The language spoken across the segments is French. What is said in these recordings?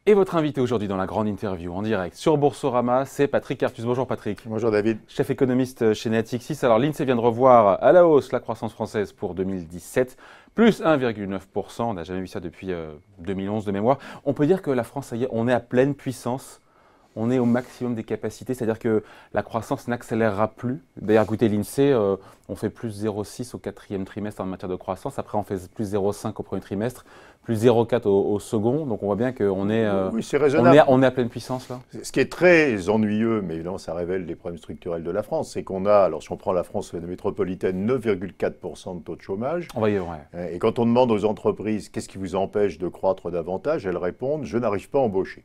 Et votre invité aujourd'hui dans la grande interview en direct sur Boursorama, c'est Patrick Artus. Bonjour Patrick. Bonjour David. Chef économiste chez Natixis. Alors l'INSEE vient de revoir à la hausse la croissance française pour 2017, plus 1,9%. On n'a jamais vu ça depuis 2011 de mémoire. On peut dire que la France, ça y est, on est à pleine puissance. On est au maximum des capacités, c'est-à-dire que la croissance n'accélérera plus. D'ailleurs, écoutez, l'INSEE, on fait plus 0,6 au quatrième trimestre en matière de croissance. Après, on fait plus 0,5 au premier trimestre, plus 0,4 au second. Donc, on voit bien qu'on est, Oui, c'est raisonnable. on est à pleine puissance, là. Ce qui est très ennuyeux, mais évidemment ça révèle les problèmes structurels de la France, c'est qu'on a, alors si on prend la France métropolitaine, 9,4% de taux de chômage. On va y voir. Et quand on demande aux entreprises qu'est-ce qui vous empêche de croître davantage, elles répondent je n'arrive pas à embaucher.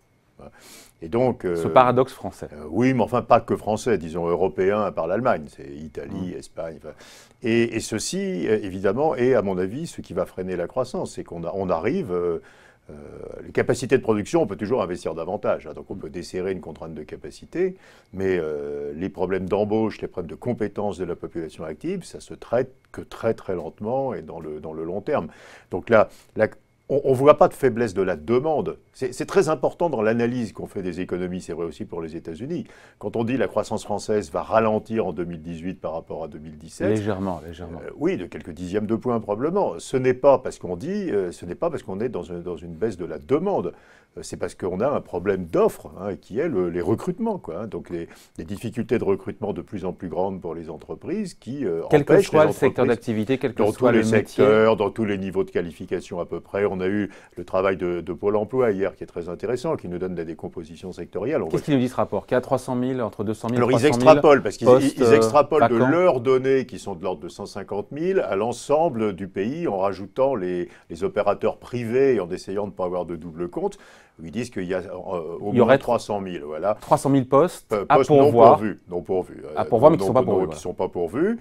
Et donc, Ce paradoxe français. oui, mais enfin pas que français, disons européen à part l'Allemagne, c'est Italie, Espagne. Enfin, et ceci, évidemment, est à mon avis ce qui va freiner la croissance, c'est qu'on arrive. Les capacités de production, on peut toujours investir davantage. Hein, donc on peut desserrer une contrainte de capacité, mais les problèmes d'embauche, les problèmes de compétences de la population active, ça se traite que très très lentement et dans le long terme. Donc là, on ne voit pas de faiblesse de la demande. C'est très important dans l'analyse qu'on fait des économies, c'est vrai aussi pour les États-Unis. Quand on dit la croissance française va ralentir en 2018 par rapport à 2017... Légèrement. Oui, de quelques dixièmes de points probablement. Ce n'est pas parce qu'on dit, ce n'est pas parce qu'on est dans une baisse de la demande. C'est parce qu'on a un problème d'offre, hein, qui est les recrutements, quoi, hein. Donc les difficultés de recrutement de plus en plus grandes pour les entreprises qui quel que empêchent soit les le secteur entreprises d'activité, quel que dans soit tous le les métier. secteurs, dans tous les niveaux de qualification à peu près. On a eu le travail de Pôle emploi hier qui est très intéressant, qui nous donne des décompositions sectorielles. Qu'est-ce qu'il nous dit ce rapport? Qu'il y a 300 000, entre 200 000 et Alors 300 ils 000 extrapolent, parce qu'ils extrapolent de vacants. leurs données qui sont de l'ordre de 150 000 à l'ensemble du pays en rajoutant les opérateurs privés et en essayant de ne pas avoir de double compte. Ils disent qu'il y a au moins 300 000. Voilà. 300 000 postes à Postes pourvoir. non pourvus. À pourvoir, mais qui ne sont pas pourvus. Qui sont pas pourvus.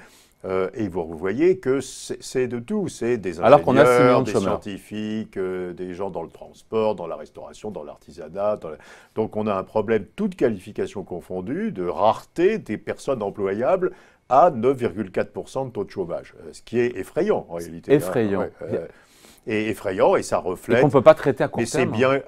Et vous voyez que c'est de tout. C'est des Alors qu'on a 6 millions ingénieurs, de des chômeurs. scientifiques, des gens dans le transport, dans la restauration, dans l'artisanat. Donc on a un problème, toutes qualifications confondues, de rareté des personnes employables à 9,4% de taux de chômage. Ce qui est effrayant en réalité. Effrayant. Et effrayant, et ça reflète... Et qu'on ne peut pas traiter à court mais terme. c'est bien...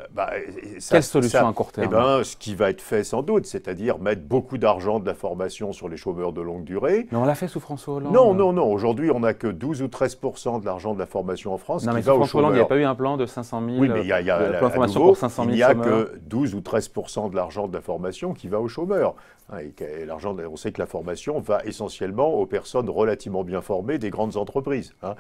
Quelle solution à court terme? Eh ben, ce qui va être fait sans doute, c'est-à-dire mettre beaucoup d'argent de la formation sur les chômeurs de longue durée. Mais on l'a fait sous François Hollande. Non. Aujourd'hui, on n'a que 12 ou 13% de l'argent de la formation en France non, qui mais va sous aux François Hollande, il n'y chômeurs. a pas eu un plan de 500 000 Oui, mais il y a de plan de formation nouveau, pour 500 000 il n'y a chômeurs. que 12 ou 13% de l'argent de la formation qui va aux chômeurs. Hein, et l'argent, on sait que la formation va essentiellement aux personnes relativement bien formées des grandes entreprises. Hein.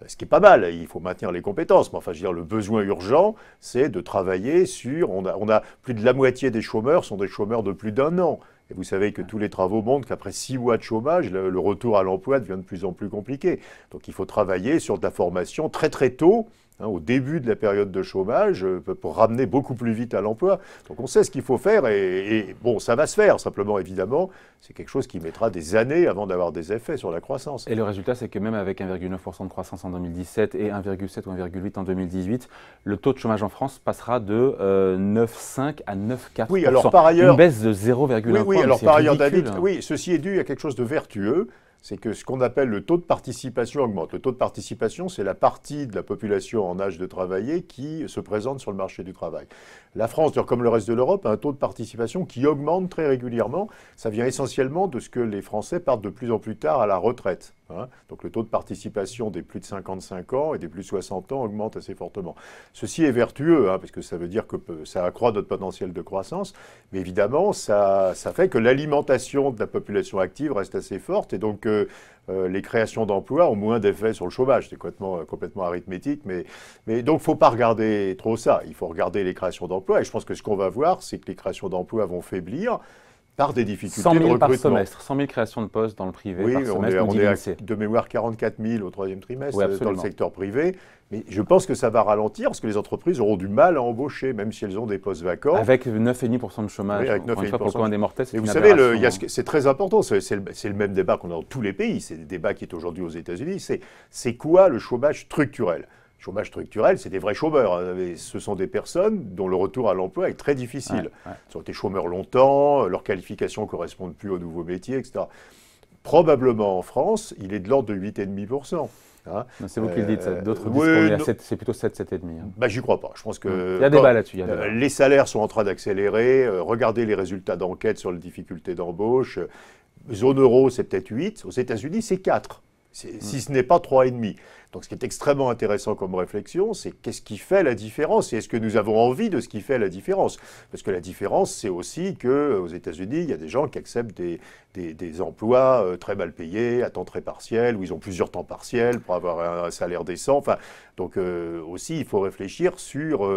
Ce qui est pas mal, il faut maintenir les compétences. Mais enfin, je veux dire, le besoin urgent, c'est de travailler sur... On a plus de la moitié des chômeurs sont des chômeurs de plus d'1 an. Et vous savez que tous les travaux montrent qu'après 6 mois de chômage, le retour à l'emploi devient de plus en plus compliqué. Donc il faut travailler sur de la formation très très tôt, hein, au début de la période de chômage, pour ramener beaucoup plus vite à l'emploi. Donc on sait ce qu'il faut faire et bon, ça va se faire. Simplement, évidemment, c'est quelque chose qui mettra des années avant d'avoir des effets sur la croissance. Et le résultat, c'est que même avec 1,9% de croissance en 2017 et 1,7 ou 1,8 en 2018, le taux de chômage en France passera de 9,5 à 9,4%. Oui, alors par ailleurs... Une baisse de 0,1 Oui, point, alors par ailleurs, ridicule, David, hein. oui, ceci est dû à quelque chose de vertueux. C'est que ce qu'on appelle le taux de participation augmente. Le taux de participation, c'est la partie de la population en âge de travailler qui se présente sur le marché du travail. La France, comme le reste de l'Europe, a un taux de participation qui augmente très régulièrement. Ça vient essentiellement de ce que les Français partent de plus en plus tard à la retraite. Hein. Donc le taux de participation des plus de 55 ans et des plus de 60 ans augmente assez fortement. Ceci est vertueux, hein, parce que ça veut dire que ça accroît notre potentiel de croissance. Mais évidemment, ça fait que l'alimentation de la population active reste assez forte. Et donc, les créations d'emplois ont moins d'effet sur le chômage. C'est complètement arithmétique. Mais donc, il ne faut pas regarder trop ça. Il faut regarder les créations d'emplois. Et je pense que ce qu'on va voir, c'est que les créations d'emplois vont faiblir par des difficultés 100 000 de recrutement. par semestre, 100 000 créations de postes dans le privé Oui, par semestre, on dit est à, l'INSEE. de mémoire 44 000 au troisième trimestre Oui, dans le secteur privé. Mais je pense que ça va ralentir parce que les entreprises auront du mal à embaucher, même si elles ont des postes vacants. Avec 9,5% de chômage. Oui, avec Encore une fois, 9,5%. pour le commun des mortels, c'est Mais une vous savez, aberration. c'est très important, c'est le même débat qu'on a dans tous les pays, c'est le débat qui est aujourd'hui aux États-Unis, c'est quoi le chômage structurel? Le chômage structurel, c'est des vrais chômeurs. Hein. Ce sont des personnes dont le retour à l'emploi est très difficile. Ouais. Ils ont été chômeurs longtemps, leurs qualifications ne correspondent plus aux nouveaux métiers, etc. Probablement en France, il est de l'ordre de 8,5%. Hein. C'est vous qui le dites, d'autres disent oui, qu'on est c'est plutôt 7, 7,5. Hein. Bah, j'y crois pas. Je pense que il y a débat là-dessus. Les salaires sont en train d'accélérer. Regardez les résultats d'enquête sur les difficultés d'embauche. Zone euro, c'est peut-être 8. Aux États-Unis, c'est 4. Si ce n'est pas 3,5. Donc ce qui est extrêmement intéressant comme réflexion, c'est qu'est-ce qui fait la différence et est-ce que nous avons envie de ce qui fait la différence? Parce que la différence, c'est aussi qu'aux États-Unis, il y a des gens qui acceptent des emplois très mal payés, à temps très partiel, où ils ont plusieurs temps partiels pour avoir un salaire décent. Enfin, donc aussi, il faut réfléchir sur...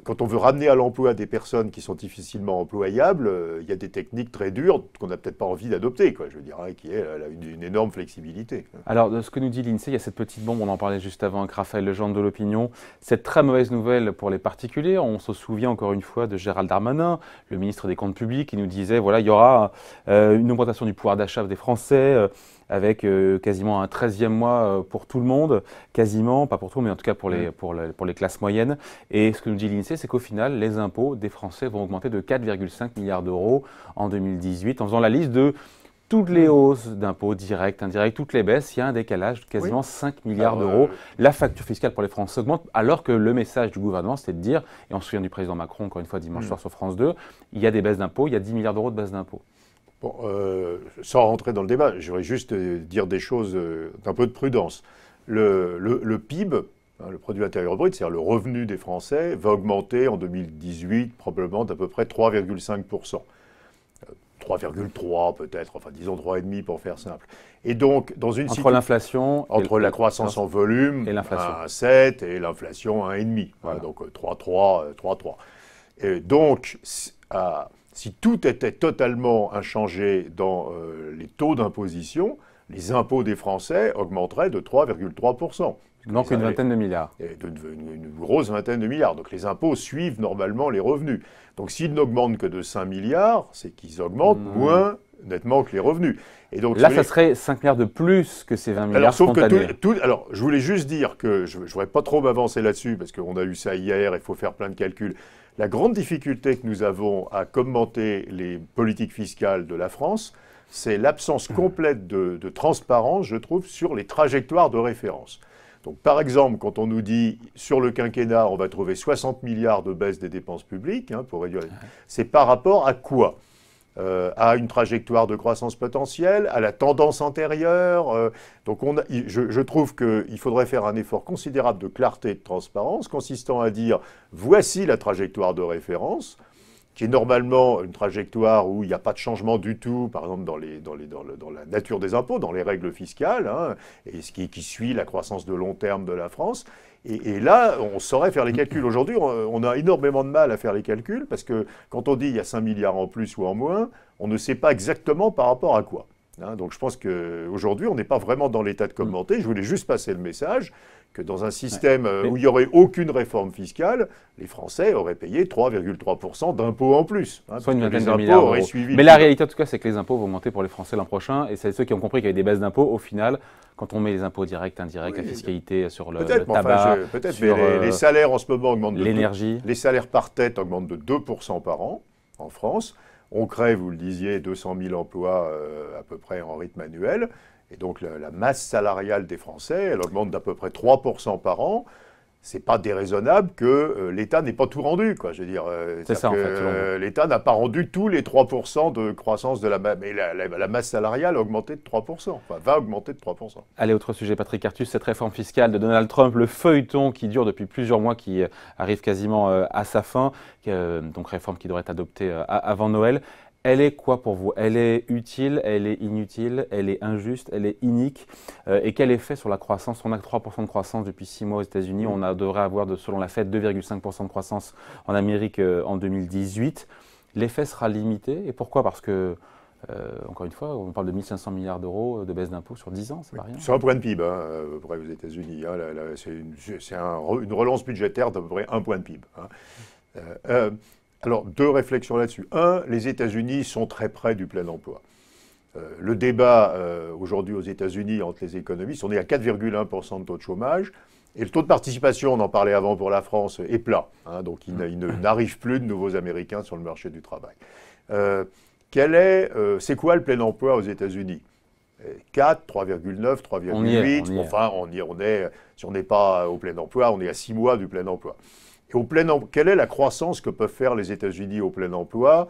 quand on veut ramener à l'emploi des personnes qui sont difficilement employables, il y a des techniques très dures qu'on n'a peut-être pas envie d'adopter, quoi, je veux dire, hein, qui est une énorme flexibilité. Alors, de ce que nous dit l'INSEE, il y a cette petite bombe, on en parlait juste avant avec Raphaël Legendre de l'Opinion, cette très mauvaise nouvelle pour les particuliers. On se souvient encore une fois de Gérald Darmanin, le ministre des Comptes publics, qui nous disait, voilà, il y aura une augmentation du pouvoir d'achat des Français, avec quasiment un 13e mois pour tout le monde, quasiment, pas pour tout, mais en tout cas pour les classes moyennes. Et ce que nous dit l'INSEE, c'est qu'au final, les impôts des Français vont augmenter de 4,5 milliards d'euros en 2018. En faisant la liste de toutes les hausses d'impôts directs, indirects, toutes les baisses, il y a un décalage de quasiment 5 milliards d'euros. La facture fiscale pour les Français augmente, alors que le message du gouvernement, c'était de dire, et on se souvient du président Macron, encore une fois, dimanche soir sur France 2, il y a des baisses d'impôts, il y a 10 milliards d'euros de baisse d'impôts. Bon, sans rentrer dans le débat, je voudrais juste dire des choses d'un peu de prudence. Le PIB, hein, le produit intérieur brut, c'est-à-dire le revenu des Français, va augmenter en 2018 probablement d'à peu près 3,5%. 3,3 peut-être, enfin disons 3,5 pour faire simple. Et donc, dans une entre l'inflation, entre la croissance en volume, et l'inflation, 1,7 et l'inflation 1,5. Voilà. Donc 3,3, 3,3. Et donc, si tout était totalement inchangé dans les taux d'imposition, les impôts des Français augmenteraient de 3,3%. Donc une vingtaine de milliards. Une grosse vingtaine de milliards. Donc les impôts suivent normalement les revenus. Donc s'ils n'augmentent que de 5 milliards, c'est qu'ils augmentent moins nettement que les revenus. Et donc, là, ça serait 5 milliards de plus que ces 20 milliards alors, sauf spontanés. Alors, je voulais juste dire que je ne voudrais pas trop m'avancer là-dessus, parce qu'on a eu ça hier, il faut faire plein de calculs. La grande difficulté que nous avons à commenter les politiques fiscales de la France, c'est l'absence complète de transparence, je trouve, sur les trajectoires de référence. Donc, par exemple, quand on nous dit sur le quinquennat, on va trouver 60 milliards de baisse des dépenses publiques, hein, pour réduire, c'est par rapport à quoi? À une trajectoire de croissance potentielle, à la tendance antérieure. Donc je trouve qu'il faudrait faire un effort considérable de clarté et de transparence, consistant à dire voici la trajectoire de référence, qui est normalement une trajectoire où il n'y a pas de changement du tout, par exemple dans la nature des impôts, dans les règles fiscales, hein, et ce qui suit la croissance de long terme de la France. Et là, on saurait faire les calculs. Aujourd'hui, on a énormément de mal à faire les calculs, parce que quand on dit il y a 5 milliards en plus ou en moins, on ne sait pas exactement par rapport à quoi. Hein, donc je pense qu'aujourd'hui, on n'est pas vraiment dans l'état de commenter. Je voulais juste passer le message que dans un système où il n'y aurait aucune réforme fiscale, les Français auraient payé 3,3% d'impôts en plus. Hein, soit une vingtaine de milliards d'euros. Mais la réalité, en tout cas, c'est que les impôts vont augmenter pour les Français l'an prochain. Et c'est ceux qui ont compris qu'il y avait des baisses d'impôts. Au final, quand on met les impôts directs, indirects, la fiscalité sur le tabac, mais les salaires en ce moment augmentent de l'énergie. Les salaires par tête augmentent de 2% par an en France. On crée, vous le disiez, 200 000 emplois à peu près en rythme annuel. Et donc la masse salariale des Français, elle augmente d'à peu près 3% par an. C'est pas déraisonnable que l'État n'ait pas tout rendu, quoi. Je veux dire, c'est ça, en fait. L'État n'a pas rendu tous les 3% de croissance de la masse. Mais la masse salariale a augmenté de 3%, enfin va augmenter de 3%. Allez, autre sujet, Patrick Artus, cette réforme fiscale de Donald Trump, le feuilleton qui dure depuis plusieurs mois, qui arrive quasiment à sa fin, donc réforme qui devrait être adoptée avant Noël. Elle est quoi pour vous? Elle est utile, elle est inutile, elle est injuste, elle est inique. Et quel effet sur la croissance? On a 3% de croissance depuis 6 mois aux États-Unis. On devrait avoir, selon la Fed, 2,5% de croissance en Amérique en 2018. L'effet sera limité. Et pourquoi? Parce que, encore une fois, on parle de 1 500 milliards d'euros de baisse d'impôts sur 10 ans, c'est pas rien. C'est un point de PIB, hein, pour aux États-Unis. Hein, c'est une relance budgétaire d'à peu près 1 point de PIB. Hein. Alors, 2 réflexions là-dessus. 1, les États-Unis sont très près du plein emploi. Le débat aujourd'hui aux États-Unis entre les économistes, on est à 4,1% de taux de chômage. Et le taux de participation, on en parlait avant pour la France, est plat. Hein, donc, il n'arrive plus de nouveaux Américains sur le marché du travail. C'est quoi le plein emploi aux États-Unis? 4, 3,9, 3,8. Enfin, si on n'est pas au plein emploi, on est à 6 mois du plein emploi. Et quelle est la croissance que peuvent faire les États-Unis au plein emploi?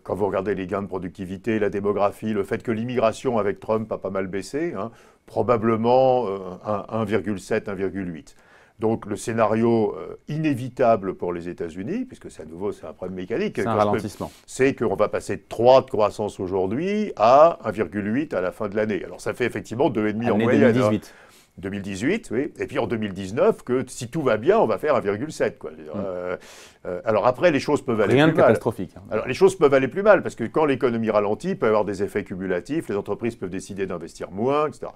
Quand vous regardez les gains de productivité, la démographie, le fait que l'immigration avec Trump a pas mal baissé, hein, probablement 1,7, 1,8. Donc le scénario inévitable pour les États-Unis, puisque c'est à nouveau c'est un problème mécanique, c'est un ralentissement. C'est qu'on va passer de 3 de croissance aujourd'hui à 1,8 à la fin de l'année. Alors ça fait effectivement 2,5 en moyenne. 2018. 2018, oui. Et puis en 2019, que si tout va bien, on va faire 1,7. Quoi. Alors après, les choses peuvent aller plus mal. Rien de catastrophique. Alors les choses peuvent aller plus mal, parce que quand l'économie ralentit, il peut y avoir des effets cumulatifs, les entreprises peuvent décider d'investir moins, etc.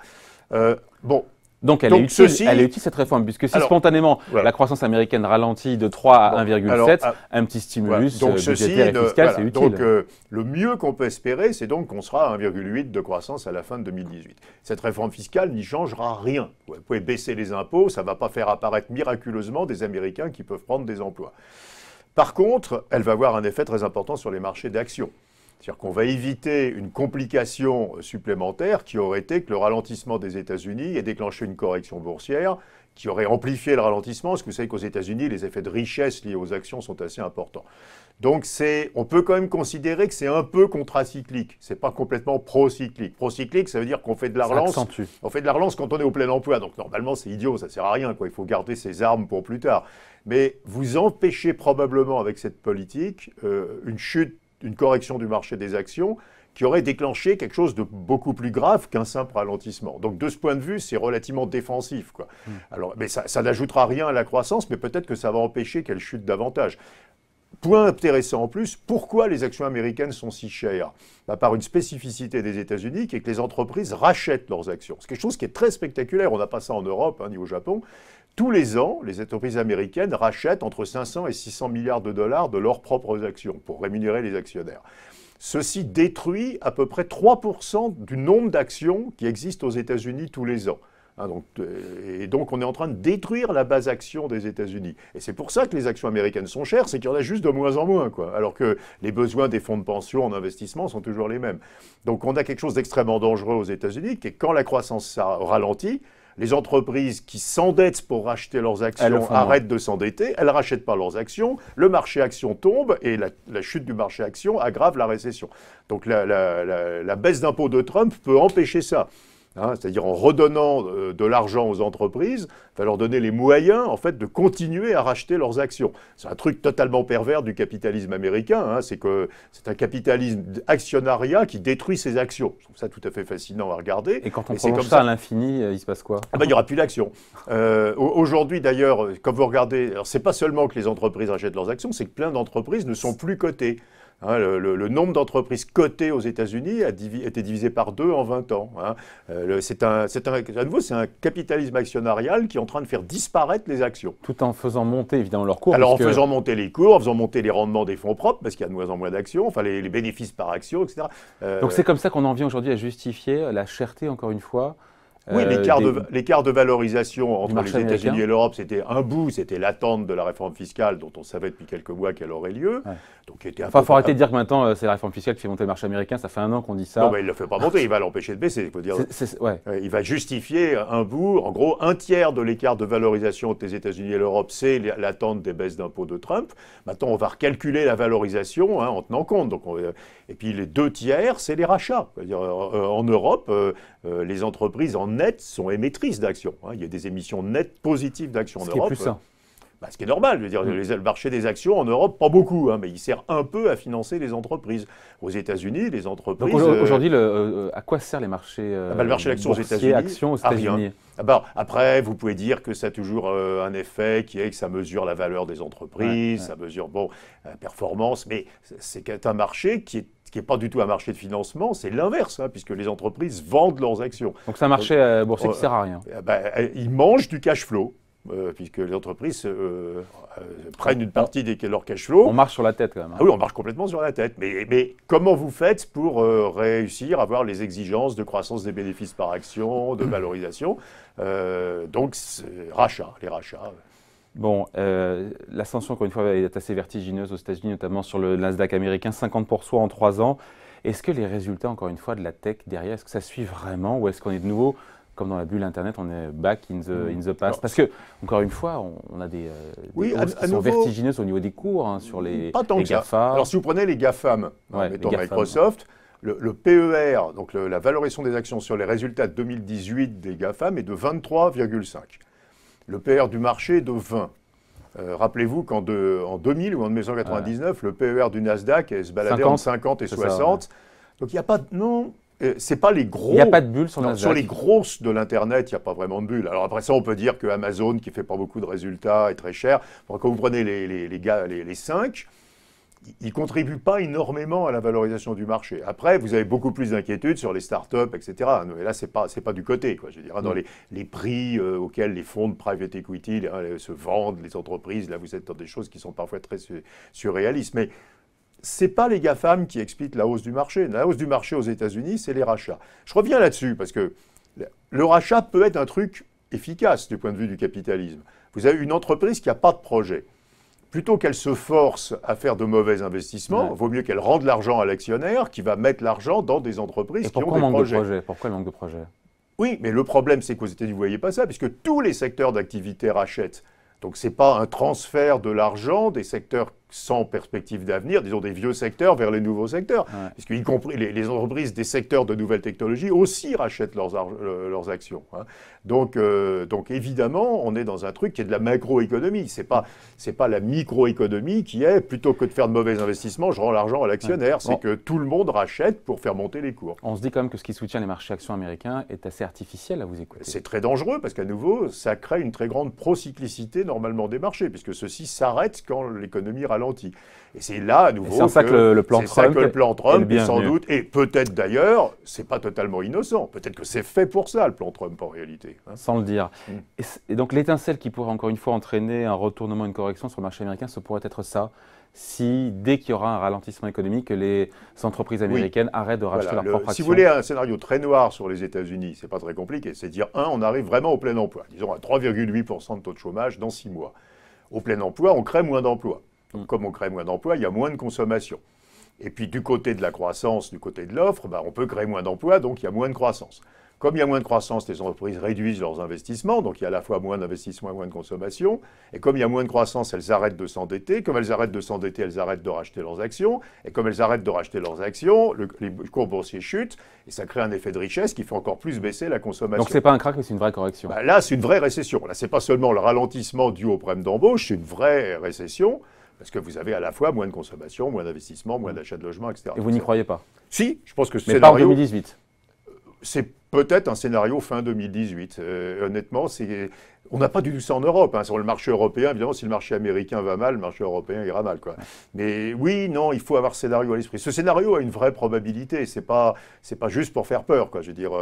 Bon. Donc elle est utile cette réforme, puisque si spontanément la croissance américaine ralentit de 3 à 1,7, un petit stimulus budgétaire et fiscal, c'est utile. Donc le mieux qu'on peut espérer, c'est donc qu'on sera à 1,8 de croissance à la fin de 2018. Cette réforme fiscale n'y changera rien. Vous pouvez baisser les impôts, ça ne va pas faire apparaître miraculeusement des Américains qui peuvent prendre des emplois. Par contre, elle va avoir un effet très important sur les marchés d'actions. C'est-à-dire qu'on va éviter une complication supplémentaire qui aurait été que le ralentissement des États-Unis ait déclenché une correction boursière qui aurait amplifié le ralentissement, parce que vous savez qu'aux États-Unis, les effets de richesse liés aux actions sont assez importants. Donc on peut quand même considérer que c'est un peu contracyclique. C'est pas complètement procyclique. Procyclique, ça veut dire qu'on fait de la relance. On fait de la relance quand on est au plein emploi. Donc normalement, c'est idiot, ça sert à rien, quoi. Il faut garder ses armes pour plus tard. Mais vous empêchez probablement avec cette politique une correction du marché des actions qui aurait déclenché quelque chose de beaucoup plus grave qu'un simple ralentissement. Donc de ce point de vue, c'est relativement défensif, quoi. Alors, mais ça n'ajoutera rien à la croissance, mais peut-être que ça va empêcher qu'elle chute davantage. Point intéressant en plus, pourquoi les actions américaines sont si chères? Par une spécificité des États-Unis, qui est que les entreprises rachètent leurs actions. C'est quelque chose qui est très spectaculaire, on n'a pas ça en Europe ni au Japon. Tous les ans, les entreprises américaines rachètent entre 500 et 600 milliards de dollars de leurs propres actions pour rémunérer les actionnaires. Ceci détruit à peu près 3% du nombre d'actions qui existent aux États-Unis tous les ans. Donc on est en train de détruire la base action des États-Unis. Et c'est pour ça que les actions américaines sont chères, c'est qu'il y en a juste de moins en moins, quoi. Alors que les besoins des fonds de pension en investissement sont toujours les mêmes. Donc on a quelque chose d'extrêmement dangereux aux États-Unis, qui est quand la croissance ralentit, les entreprises qui s'endettent pour racheter leurs actions arrêtent de s'endetter, elles ne rachètent pas leurs actions, le marché action tombe et la chute du marché action aggrave la récession. Donc la baisse d'impôts de Trump peut empêcher ça. C'est-à-dire en redonnant de l'argent aux entreprises, il va leur donner les moyens en fait, de continuer à racheter leurs actions. C'est un truc totalement pervers du capitalisme américain, c'est que c'est un capitalisme actionnariat qui détruit ses actions. Je trouve ça tout à fait fascinant à regarder. Et quand on prolonge ça à l'infini, il se passe quoi? Il n'y aura plus d'actions. Aujourd'hui d'ailleurs, quand vous regardez, ce n'est pas seulement que les entreprises rachètent leurs actions, c'est que plein d'entreprises ne sont plus cotées. Le nombre d'entreprises cotées aux États-Unis a été divisé par 2 en 20 ans. À nouveau, c'est un capitalisme actionnarial qui est en train de faire disparaître les actions. Tout en faisant monter évidemment leurs cours. Alors en faisant monter les cours, en faisant monter les rendements des fonds propres, parce qu'il y a de moins en moins d'actions, enfin les bénéfices par action, etc. Donc c'est comme ça qu'on en vient aujourd'hui à justifier la cherté, encore une fois. Oui, l'écart de valorisation entre les États-Unis et l'Europe, c'était un bout, c'était l'attente de la réforme fiscale dont on savait depuis quelques mois qu'elle aurait lieu. Ouais. Donc, il faut arrêter de dire que maintenant c'est la réforme fiscale qui fait monter le marché américain, ça fait un an qu'on dit ça. Non, mais il ne le fait pas monter, il va l'empêcher de baisser. Faut dire. Il va justifier un bout, en gros, un tiers de l'écart de valorisation entre les États-Unis et l'Europe, c'est l'attente des baisses d'impôts de Trump. Maintenant, on va recalculer la valorisation en tenant compte. Donc, et puis les 2 tiers, c'est les rachats. En Europe, les entreprises en net sont émettrices d'actions. Il y a des émissions nettes positives d'actions en Europe. Ce qui est plus sain. Ce qui est normal, je veux dire, le marché des actions en Europe, pas beaucoup, mais il sert un peu à financer les entreprises. Aux États-Unis, les entreprises... Donc aujourd'hui, à quoi servent les marchés le marché d'actions aux États-Unis Après, vous pouvez dire que ça a toujours un effet qui est que ça mesure la valeur des entreprises, ça mesure la performance, mais c'est un marché qui n'est pas du tout un marché de financement, c'est l'inverse, puisque les entreprises vendent leurs actions. Donc c'est un marché boursier qui ne sert à rien. Ils mangent du cash flow. Puisque les entreprises prennent une partie de leur cash flow. On marche sur la tête quand même. Oui, on marche complètement sur la tête. Mais comment vous faites pour réussir à avoir les exigences de croissance des bénéfices par action, de valorisation? Donc, les rachats. Bon, l'ascension, encore une fois, est assez vertigineuse aux États-Unis, notamment sur le Nasdaq américain, 50% en 3 ans. Est-ce que les résultats, encore une fois, de la tech derrière, est-ce que ça suit vraiment ou est-ce qu'on est de nouveau, comme dans la bulle Internet, on est back in the past? Parce que, encore une fois, on a des hausses qui sont vertigineuses au niveau des cours hein, sur les GAFA. Alors, si vous prenez les GAFAM, mettons Microsoft, le PER, donc la valorisation des actions sur les résultats de 2018 des GAFAM est de 23,5. Le PER du marché est de 20. Rappelez-vous qu'en 2000 ou en 1999, le PER du Nasdaq se baladait entre 50 et 60. Ça, donc il n'y a pas de... Non, c'est pas les gros... Il n'y a pas de bulle sur le Nasdaq. Sur les grosses de l'Internet, il n'y a pas vraiment de bulle. Alors après ça, on peut dire que Amazon, qui ne fait pas beaucoup de résultats, est très cher. Quand vous prenez les 5... ils ne contribuent pas énormément à la valorisation du marché. Après, vous avez beaucoup plus d'inquiétudes sur les startups, etc. Et là, ce n'est pas du côté. Quoi. Je veux dire, dans les prix auxquels les fonds de private equity se vendent, les entreprises, là, vous êtes dans des choses qui sont parfois très surréalistes. Mais ce n'est pas les GAFAM qui expliquent la hausse du marché. La hausse du marché aux États-Unis, c'est les rachats. Je reviens là-dessus, parce que le rachat peut être un truc efficace du point de vue du capitalisme. Vous avez une entreprise qui n'a pas de projet. Plutôt qu'elle se force à faire de mauvais investissements, vaut mieux qu'elle rende l'argent à l'actionnaire qui va mettre l'argent dans des entreprises qui ont des projets. Pourquoi le manque de projets? Oui, mais le problème, c'est qu'aux États-Unis, vous ne voyez pas ça, puisque tous les secteurs d'activité rachètent. Donc, ce n'est pas un transfert de l'argent des secteurs sans perspective d'avenir, disons des vieux secteurs vers les nouveaux secteurs. Parce qu'y compris les entreprises des secteurs de nouvelles technologies aussi rachètent leurs actions. Hein. Donc évidemment, on est dans un truc qui est de la macroéconomie. C'est pas la microéconomie qui est, plutôt que de faire de mauvais investissements, je rends l'argent à l'actionnaire. C'est que tout le monde rachète pour faire monter les cours. On se dit quand même que ce qui soutient les marchés actions américains est assez artificiel à vous écouter. C'est très dangereux parce qu'à nouveau, ça crée une très grande procyclicité normalement des marchés, puisque ceux-ci s'arrêtent quand l'économie ralentit. Et c'est là, à nouveau, que le plan Trump est sans doute, et peut-être d'ailleurs, c'est pas totalement innocent. Peut-être que c'est fait pour ça, le plan Trump, en réalité. Hein. Sans le dire. Et donc, l'étincelle qui pourrait encore une fois entraîner un retournement, une correction sur le marché américain, ce pourrait être ça, si dès qu'il y aura un ralentissement économique, les entreprises américaines arrêtent de racheter leurs propres actions. Si vous voulez un scénario très noir sur les États-Unis, c'est pas très compliqué. C'est dire, on arrive vraiment au plein emploi. Disons à 3,8% de taux de chômage dans 6 mois. Au plein emploi, on crée moins d'emplois. Donc, comme on crée moins d'emplois, il y a moins de consommation. Et puis, du côté de la croissance, du côté de l'offre, on peut créer moins d'emplois, donc il y a moins de croissance. Comme il y a moins de croissance, les entreprises réduisent leurs investissements, donc il y a à la fois moins d'investissement et moins de consommation. Et comme il y a moins de croissance, elles arrêtent de s'endetter. Comme elles arrêtent de s'endetter, elles arrêtent de racheter leurs actions. Et comme elles arrêtent de racheter leurs actions, les cours boursiers chutent, et ça crée un effet de richesse qui fait encore plus baisser la consommation. Donc ce n'est pas un crack, mais c'est une vraie correction. Là, c'est une vraie récession. Là, ce n'est pas seulement le ralentissement dû au problème d'embauche, c'est une vraie récession. Parce que vous avez à la fois moins de consommation, moins d'investissement, moins d'achat de logements, etc. Et vous n'y croyez pas? Si, je pense que ce scénario... Mais pas en 2018. C'est peut-être un scénario fin 2018. Honnêtement, on n'a pas du tout ça en Europe. Hein. Sur le marché européen, évidemment, si le marché américain va mal, le marché européen ira mal. Quoi. Mais oui, non, il faut avoir ce scénario à l'esprit. Ce scénario a une vraie probabilité. C'est pas juste pour faire peur. Quoi. Je veux dire,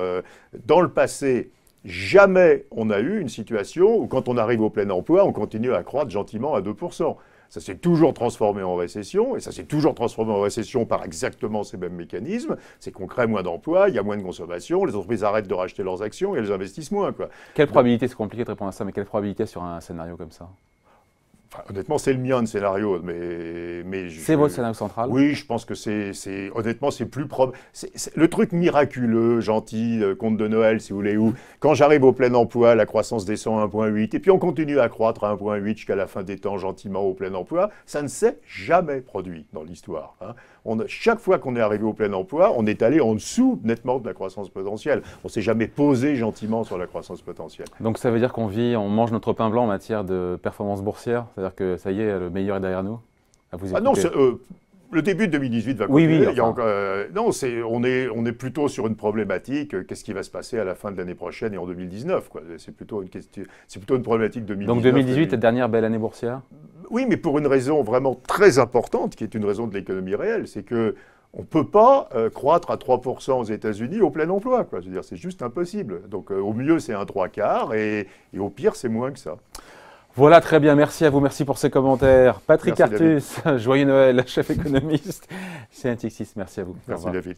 dans le passé, jamais on a eu une situation où, quand on arrive au plein emploi, on continue à croître gentiment à 2%. Ça s'est toujours transformé en récession, et ça s'est toujours transformé en récession par exactement ces mêmes mécanismes. C'est qu'on crée moins d'emplois, il y a moins de consommation, les entreprises arrêtent de racheter leurs actions et elles investissent moins. Quoi. Quelle probabilité, c'est compliqué de répondre à ça, mais quelle probabilité sur un scénario comme ça? Enfin, honnêtement, c'est le mien de scénario, c'est votre scénario central? Oui, je pense que honnêtement, c'est plus probable. Le truc miraculeux, gentil, conte de Noël, si vous voulez, où quand j'arrive au plein emploi, la croissance descend à 1,8, et puis on continue à croître à 1,8 jusqu'à la fin des temps, gentiment au plein emploi, ça ne s'est jamais produit dans l'histoire. Hein. Chaque fois qu'on est arrivé au plein emploi, on est allé en dessous nettement de la croissance potentielle. On ne s'est jamais posé gentiment sur la croissance potentielle. Donc ça veut dire qu'on mange notre pain blanc en matière de performance boursière? C'est-à-dire que ça y est, le meilleur est derrière nous? Non, le début de 2018 va continuer. Oui, enfin... non, on est plutôt sur une problématique. Qu'est-ce qui va se passer à la fin de l'année prochaine et en 2019 quoi. C'est plutôt une problématique 2019. Donc 2018, dernière belle année boursière? Oui, mais pour une raison vraiment très importante, qui est une raison de l'économie réelle, c'est que on ne peut pas croître à 3% aux États-Unis au plein emploi. Quoi. Je veux dire, c'est juste impossible. Donc au mieux, c'est un 3/4 et au pire, c'est moins que ça. Voilà, très bien. Merci à vous. Merci pour ces commentaires. Patrick Artus, joyeux Noël, chef économiste chez Natixis. Merci à vous. Merci David.